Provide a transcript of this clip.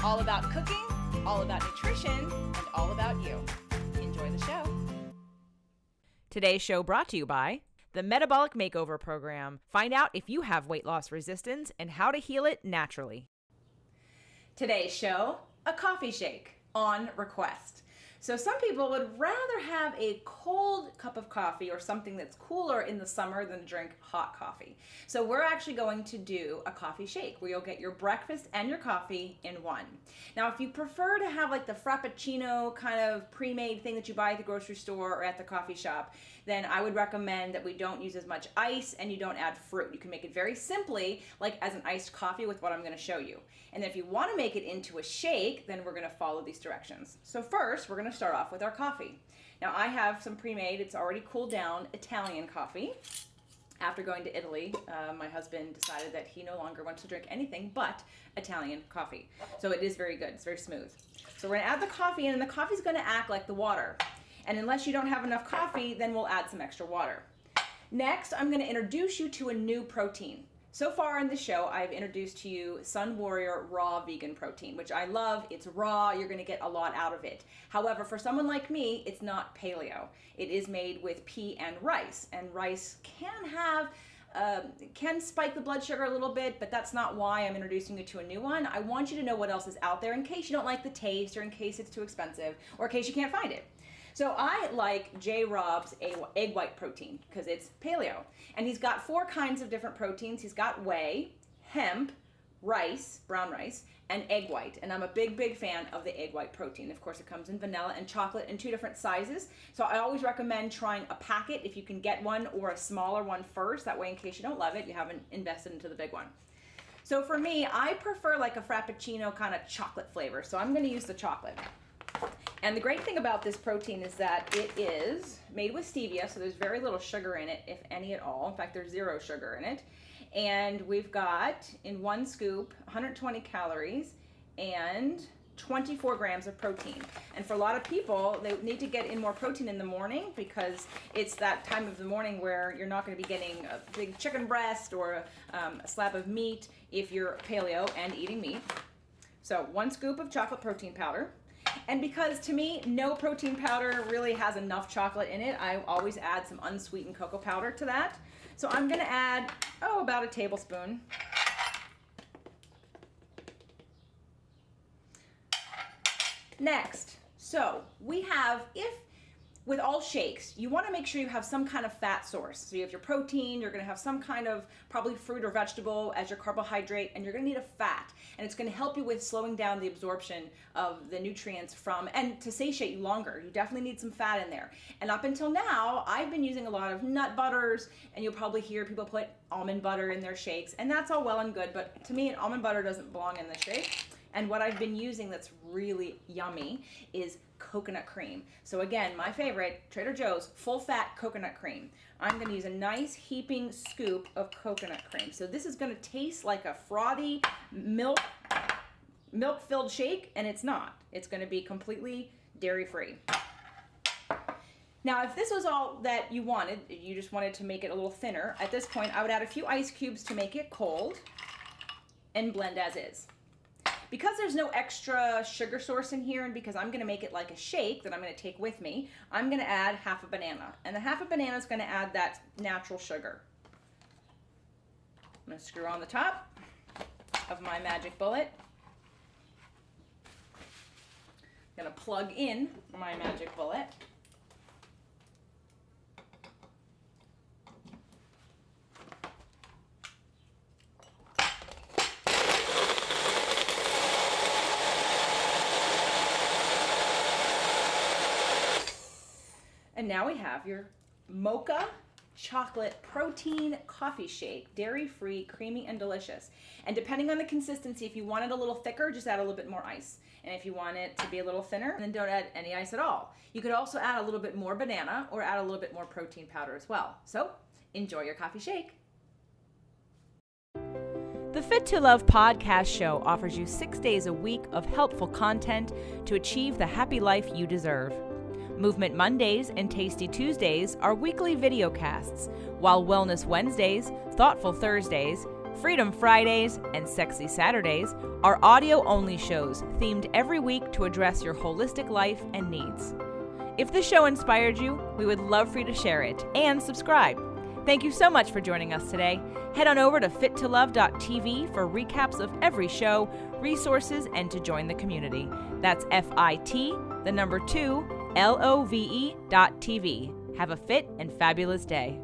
All about cooking, all about nutrition, and all about you. Enjoy the show. Today's show brought to you by the Metabolic Makeover Program. Find out if you have weight loss resistance and how to heal it naturally. Today's show, a coffee shake on request. So some people would rather have a cold cup of coffee or something that's cooler in the summer than drink hot coffee. So we're actually going to do a coffee shake where you'll get your breakfast and your coffee in one. Now, if you prefer to have like the Frappuccino kind of pre-made thing that you buy at the grocery store or at the coffee shop, then I would recommend that we don't use as much ice and you don't add fruit. You can make it very simply, like as an iced coffee with what I'm going to show you. And if you want to make it into a shake, then we're going to follow these directions. So first, we're going to start off with our coffee. Now, I have some pre-made, it's already cooled down, Italian coffee. After going to Italy, my husband decided that he no longer wants to drink anything but Italian coffee. So it is very good, it's very smooth. So we're going to add the coffee in, and the coffee's going to act like the water. And unless you don't have enough coffee, then we'll add some extra water. Next, I'm going to introduce you to a new protein. So far in the show, I've introduced to you Sun Warrior Raw Vegan Protein, which I love. It's raw, you're going to get a lot out of it. However, for someone like me, it's not paleo. It is made with pea and rice can spike the blood sugar a little bit, but that's not why I'm introducing you to a new one. I want you to know what else is out there in case you don't like the taste, or in case it's too expensive, or in case you can't find it. So I like J. Rob's egg white protein because it's paleo. And he's got 4 kinds of different proteins. He's got whey, hemp, rice, brown rice, and egg white. And I'm a big fan of the egg white protein. Of course, it comes in vanilla and chocolate in 2 different sizes. So I always recommend trying a packet if you can get one, or a smaller one first. That way, in case you don't love it, you haven't invested into the big one. So for me, I prefer like a Frappuccino kind of chocolate flavor. So I'm going to use the chocolate. And the great thing about this protein is that it is made with stevia, so there's very little sugar in it, if any at all. In fact, there's 0 sugar in it. And we've got, in 1 scoop, 120 calories and 24 grams of protein. And for a lot of people, they need to get in more protein in the morning because it's that time of the morning where you're not going to be getting a big chicken breast or a slab of meat if you're paleo and eating meat. So 1 scoop of chocolate protein powder. And because to me, no protein powder really has enough chocolate in it, I always add some unsweetened cocoa powder to that. So I'm going to add, about a tablespoon. Next, so we have, with all shakes, you want to make sure you have some kind of fat source. So you have your protein, you're going to have some kind of probably fruit or vegetable as your carbohydrate, and you're going to need a fat. And it's going to help you with slowing down the absorption of the nutrients and to satiate you longer. You definitely need some fat in there. And up until now, I've been using a lot of nut butters, and you'll probably hear people put almond butter in their shakes, and that's all well and good, but to me, an almond butter doesn't belong in the shake. And what I've been using that's really yummy is coconut cream. So again, my favorite, Trader Joe's full fat coconut cream. I'm going to use a nice heaping scoop of coconut cream. So this is going to taste like a frothy milk-filled shake, and it's not. It's going to be completely dairy-free. Now, if this was all that you wanted, you just wanted to make it a little thinner, at this point I would add a few ice cubes to make it cold and blend as is. Because there's no extra sugar source in here, and because I'm going to make it like a shake that I'm going to take with me, I'm going to add half a banana. And the half a banana is going to add that natural sugar. I'm going to screw on the top of my magic bullet. I'm going to plug in my magic bullet. And now we have your mocha chocolate protein coffee shake, dairy-free, creamy, and delicious. And depending on the consistency, if you want it a little thicker, just add a little bit more ice. And if you want it to be a little thinner, then don't add any ice at all. You could also add a little bit more banana or add a little bit more protein powder as well. So enjoy your coffee shake. The Fit to Love podcast show offers you 6 days a week of helpful content to achieve the happy life you deserve. Movement Mondays and Tasty Tuesdays are weekly video casts, while Wellness Wednesdays, Thoughtful Thursdays, Freedom Fridays and Sexy Saturdays are audio-only shows themed every week to address your holistic life and needs. If the show inspired you, we would love for you to share it and subscribe. Thank you so much for joining us today. Head on over to fittolove.tv for recaps of every show, resources, and to join the community. That's FIT, the number 2, LOVE.TV. Have a fit and fabulous day.